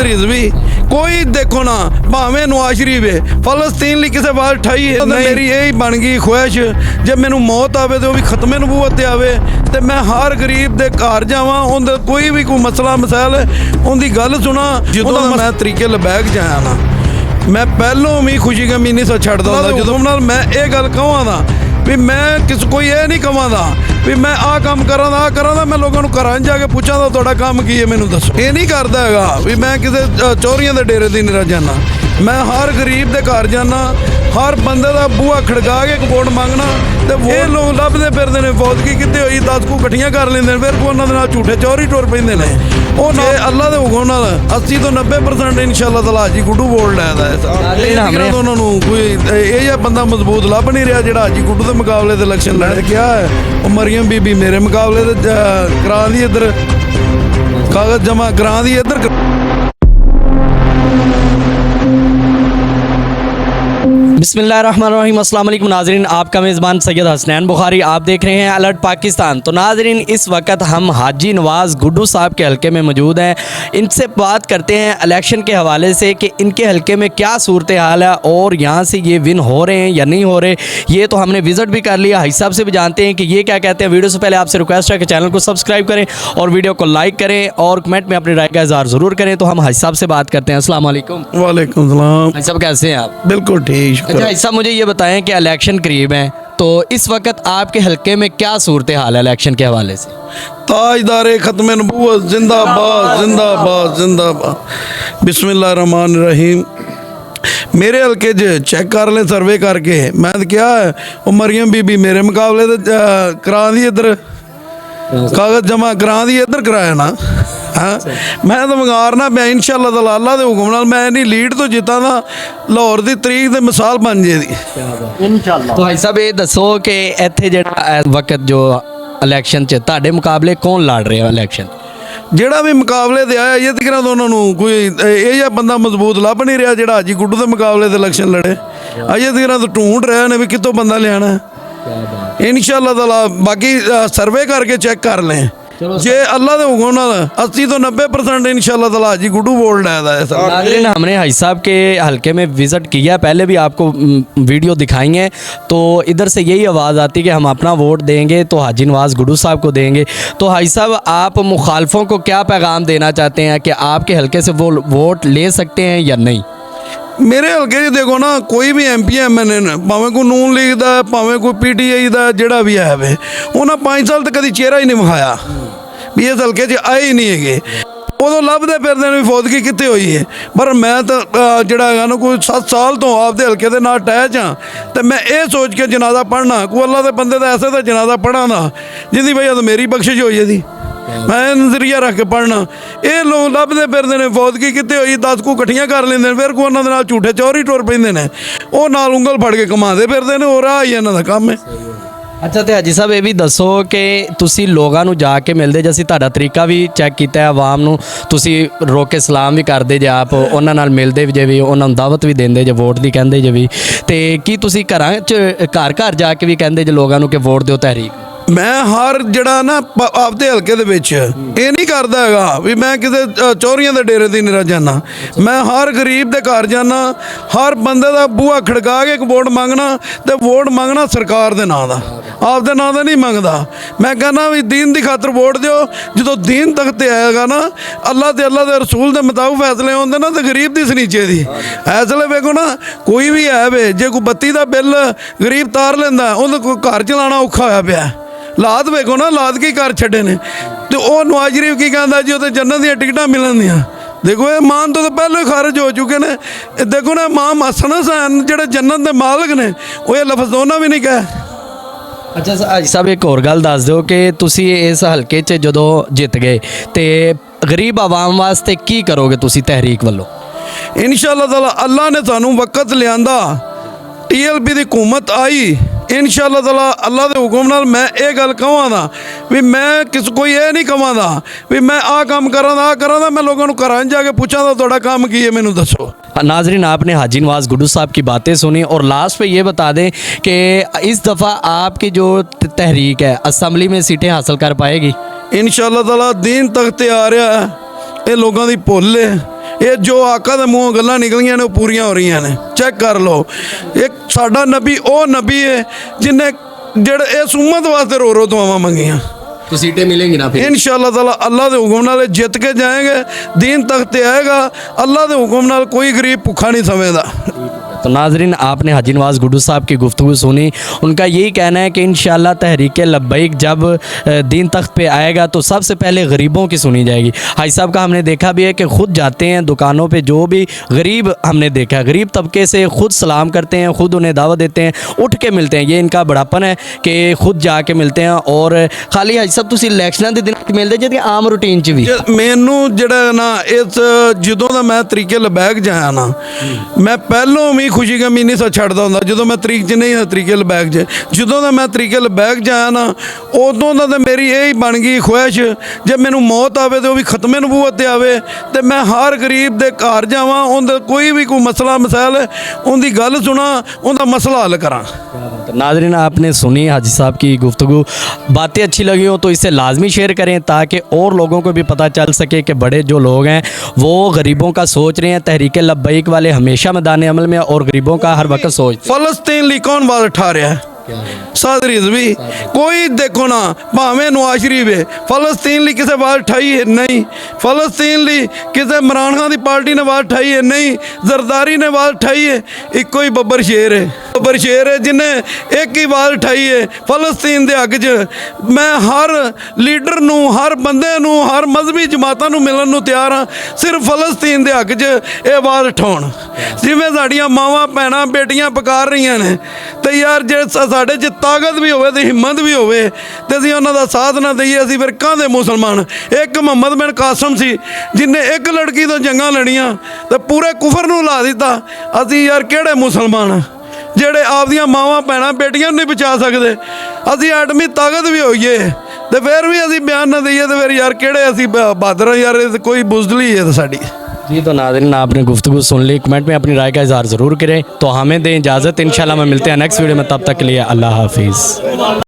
रिजवी कोई देखो ना भावें नवाज शरीफ है फलस्तीन लिए किसी बात ठाई है मेरी यही बन गई ख्वाहिश जब मैनू मौत आवे तो भी खत्मे नबूवत आवे तो मैं हर गरीब के घर जावां उनका कोई भी कोई मसला मसाइल उनकी गल सुना जो मैं तरीके लबैक जाया ना मैं पहलों भी खुशी गमी नहीं सा छड्डदा जो मैं ये गल कहां भी मैं किस कोई ये नहीं कहां भी मैं आ काम करा मैं लोगों को घर जाके पूछा तो तुहाडा काम की है मैनू दसो ये नहीं करता हैगा भी मैं किसी चोरियां के डेरे दी नहीं जाना मैं हर गरीब के घर जाना हर बंदे का बूहा खड़का के एक वोट मंगना तो वो लोग लभदे फिरदे ने फौजगी कितनी हुई 10 को कट्ठियां कर लेंदे फिर उन्होंने नाल झूठे चोरी टुर पैंदे ने वो ना अल्लाह के हुक्म नाल 80 तो 90% इंशाअल्लाह ताला हाजी गुड्डू वोट लैदा है उन्होंने कोई ये बंदा मजबूत लभ नहीं रहा जिहड़ा हाजी गुड्डू के मुकाबले ते इलेक्शन लड़ क्या है वो मरियम बीबी मेरे मुकाबले ते करा दी इधर कागज जमा करा दी इधर बिस्मिल्लाहिर्रहमानिर्रहीम अस्सलाम वालेकुम नाज़रीन, आपका मेज़बान सैयद हसनैन बुखारी, आप देख रहे हैं अलर्ट पाकिस्तान। तो नाज़रीन इस वक्त हम हाजी नवाज़ गुड्डू साहब के हलके में मौजूद हैं। इनसे बात करते हैं इलेक्शन के हवाले से कि इनके हलके में क्या सूरत हाल है और यहाँ से ये विन हो रहे हैं या नहीं हो रहे। ये तो हमने विज़िट भी कर लिया, हाजी साहब से भी जानते हैं कि ये क्या कहते हैं। वीडियो से पहले आपसे रिक्वेस्ट है कि चैनल को सब्सक्राइब करें और वीडियो को लाइक करें और कमेंट में अपनी राय का इज़हार ज़रूर करें। तो हम हाजी साहब से बात करते हैं। अस्सलाम वालेकुम। वालेकुम सलाम। हाजी साहब कैसे हैं आप? बिल्कुल ठीक। अच्छा हाजी साहब मुझे ये बताएं कि इलेक्शन करीब है तो इस वक्त आपके हलके में क्या सूरत हाल है इलेक्शन के हवाले से? ताजदारे खत्म नबूवत जिंदाबाद जिंदाबाद जिंदाबाद। बिस्मिल्लाहिर्रहमानिर्रहीम। मेरे हल्के चेक कर लें सर्वे करके मैं तो क्या है वो मरियम बीबी मेरे मुकाबले तो करा दी इधर कागज जमा करा दी इधर कराया ना। हाँ मैं तो मंगार ना मैं इंशाअल्लाह ताला अल्लाह के हुक्म नाल मैं नहीं लीड तो जिता ना लाहौर की तरीक ते मिसाल बन जाएगी इंशाअल्लाह। तो भाई साहब ये दसो कि इत्थे जेड़ा वक्त जो इलेक्शन च तुहाडे मुकाबले कौन लड़ रहे हो इलेक्शन? ਜਿਹੜਾ भी मुकाबले ते आया ये तक तो उन्होंने कोई ये बंदा मजबूत लभ नहीं रहा जिहड़ा हाजी गुड्डू के मुकाबले ते इलेक्शन लड़े। अजे तक तो ढूंढ रहे ने भी कितों बंदा लियाना इंशाअल्लाह ताला। बाकी सर्वे करके चेक कर लें जे अल्लाह के हुक्म नाल 80 तो 90% इंशाअल्लाह ताला हाजी गुड्डू वोट लैदा है। हमने हाजी साहब के हलके में विज़िट किया, पहले भी आपको वीडियो दिखाई है तो इधर से यही आवाज़ आती कि हम अपना वोट देंगे तो हाजी नवाज़ गुड्डू साहब को देंगे। तो हाजी साहब आप मुखालफों को क्या पैगाम देना चाहते हैं कि आपके हलके से वो वोट ले सकते हैं या नहीं? मेरे हल्के च देखो ना कोई भी MP MN भावें कोई नून लीग का भावें कोई PTI का जोड़ा भी है वे उन्हें 5 साल तक कभी चेहरा ही नहीं विखाया भी इस हल्के च आए ही नहीं है। उदों लभदे फिरदे ने फौजगी कितने हुई है पर मैं तो जोड़ा है ना कोई 7 साल तो आपके हल्के के नाल अटैच हाँ तो मैं ये सोच के जनाजा पढ़ना कोई अल्लाह के बंदे का ऐसे तो जनाजा पढ़ा ना जिंदी वजह तो मेरी बख्शिश होई थी मैं नजरिया रख के पढ़ना। ये लोग लभदे फिरदे ने फौजगी कितने हुई 10 को कट्ठियां कर लेंदे फिर कोई उन्होंने नाल झूठे चोरी टुर पैंदे ने वो नाल उंगल फड़ के घुमाते फिरदे ने और आ ही इन्हां दा काम है। अच्छा तो हाजी साहब ये भी दसो कि तुसी लोगों नूं जाके मिलते जैसे तुहाडा तरीका भी चैक किया है आवाम नूं तुसी रोक के सलाम भी करते जे आप उन्हां नाल मिलते जे भी उन्हां नूं दावत भी देंदे जे वोट दी कहंदे जे भी ते की तुसी घरां च घर जाके भी कहंदे जे लोगों नूं कि वोट दिओ तहरीक? मैं हर जड़ा ना आपके हल्के ये नहीं करता हैगा भी मैं किसी चोरियां के डेरे दी नहीं जाना मैं हर गरीब के घर जाना हर बंदे का बूहा खड़का के एक वोट मंगना तो वोट मंगना सरकार के नाँ का आपके नाँ का नहीं मंगता। मैं कहना भी दीन की खातर वोट दिओ जो दीन तक आएगा ना अल्लाह के रसूल के मुताबिक फैसले होंगे ना तो गरीब की सनीचे की इसलिए वेखो ना कोई भी है वे जे कोई बत्ती का बिल गरीब तार लेंदा उन्हें घर चलाना औखा होया पिया लाद वेखो ना लाद के घर छड्डे ने तो वह नवाज शरीफ की कहता जी वो जन्नत दी टिकटां मिलन दियां। देखो ये मान तो पहले खारिज हो चुके ने। देखो ना इमाम हसन हुसैन जिहड़े जन्नत के मालिक ने वो ये लफ्ज़ उन्होंने भी नहीं कहा। अच्छा हाजी साहब एक और गल दस दो कि तुसी इस हल्के च जदों जित गए तो गरीब आवाम वास्ते की करोगे तुसी तहरीक वालों? इंशाअल्लाह ताला अल्लाह ने सानू वक्त लियांदा TLP की हुकूमत आई इंशाअल्लाह ताला अल्लाह के हुक्म नाल मैं ये गल कहां भी मैं किस कोई ये नहीं कहां भी मैं आ काम करा मैं लोगों को घर जाके पूछा तो तुहाडा काम की है मैनू दसो। नाजरीन आपने हाजी नवाज़ गुड्डू साहब की बातें सुनी और लास्ट पे ये बता दें कि इस दफ़ा आपकी जो तहरीक है असम्बली में सीटें हासिल कर पाएगी? इंशाअल्लाह ताला दीन तक ते आ रहा है ये लोगों की भुल है ਇਹ ਜੋ ਆਕਾ ਦੇ ਮੂੰਹੋਂ ਗੱਲਾਂ ਨਿਕਲੀਆਂ ਨੇ ਉਹ ਪੂਰੀਆਂ ਹੋ ਰਹੀਆਂ ਨੇ। ਚੈੱਕ ਕਰ ਲਓ, ਇੱਕ ਸਾਡਾ ਨਬੀ ਉਹ ਨਬੀ ਹੈ ਜਿਨੇ ਜਿਹੜੇ ਇਸ ਉਮਤ ਵਾਸਤੇ रो ਦੁਆਵਾਂ ਮੰਗੀਆਂ। तो सीटें मिलेंगी ना फिर? इंशाअल्लाह ताला अल्लाह के हुक्म नाल जित के जाएंगे, दीन तक ते आएगा। अल्लाह के हुक्म नाल कोई गरीब भुखा नहीं समझदा। तो नाजरीन, आपने हाजी नवाज़ गुड्डू साहब की गुफ्तगू सुनी। उनका यही कहना है कि इंशाअल्लाह तहरीक लब्बैक जब दीन तख्त पे आएगा तो सबसे पहले गरीबों की सुनी जाएगी। हाजी साहब का हमने देखा भी है कि ख़ुद जाते हैं दुकानों पे, जो भी गरीब हमने देखा, गरीब तबके से खुद सलाम करते हैं, ख़ुद उन्हें दावत देते हैं, उठ के मिलते हैं। ये इनका बड़ापन है कि ख़ुद जाके मिलते हैं। और खाली हाजी साहब तुसी इलैक्शनां दे दिन मिलते जे आम रूटीन च भी? मैनू जिहड़ा ना इस जदों दा मैं तरीके लबैक जाया ना, मैं पहलों भी खुशी गमी नहीं सा छड़दा हुंदा। जदों मैं तरीक च नहीं तरीके लबैक च, जदों दा मैं तरीके लबैक जाया ना, उदों दा ते मेरी यही बन गई ख्वाहिश, जब मैनू मौत आवे तो भी खत्मे नबूवत ते आवे ते मैं हर गरीब दे घर जावां, उंदा कोई भी कोई मसला मसाइल उनकी गल सुना, उनका मसला हल करां। नाजरीन, आपने सुनी हाजी साहब की गुफ्तगू। बातें अच्छी लगी हो तो इसे लाजमी शेयर करें ताकि और लोगों को भी पता चल सके कि बड़े जो लोग हैं वो गरीबों का सोच रहे हैं। तहरीक लब्बैक वाले हमेशा मैदान अमल में और गरीबों का हर वक्त सोच। फलस्तीन ली कौन बात उठा रहा है? साद रिजवी कोई देखो ना, भावें नवाज शरीफ है, फलस्तीन ली किसी बात उठाई है नहीं। फलस्तीन ली किसी इमरान खान की पार्टी ने बात उठाई है नहीं। जरदारी ने बात उठाई है, इको ही बब्बर शेर है। बब्बर शेर है जिन्हें एक ही बात उठाई है फलस्तीन के हक च। मैं हर लीडर नूं, हर बंदे नूं, हर मजहबी जमातां नूं मिलण नूं तैयार हाँ, सिर्फ फलस्तीन के हक च ये बात उठाउण। जिवें साडियां मावां भैणां बेटियां पकार रहीआं ने, ते यार जे साडे च ताकत भी होवे ते हिम्मत भी होवे ते असीं उन्हां दा साथ ना दईए, असीं फिर काहदे मुसलमान। एक मुहम्मद बिन कासम सी जिन्हें एक लड़की तो जंगां लड़ियां ते पूरे कुफर नूं ला दिता। असीं यार किहड़े मुसलमान ਜਿਹੜੇ ਆਪਦੀਆਂ ਮਾਵਾਂ ਭੈਣਾਂ बेटियां नहीं बचा सकते? ਅਸੀਂ ਐਟਮੀ ताकत भी होईए ਤੇ फिर भी ਅਸੀਂ बयान ना दईए ਤੇ फिर यार ਕਿਹੜੇ ਅਸੀਂ बहादुर यार, कोई बुजदली है साडी। जी, तो नाज़रीन, आपने गुफ्तगू सुन ली। कमेंट में अपनी राय का इज़हार ज़रूर करें। तो हमें दें इजाज़त, इंशाल्लाह में मिलते हैं नेक्स्ट वीडियो में। तब तक के लिए अल्लाह हाफिज़।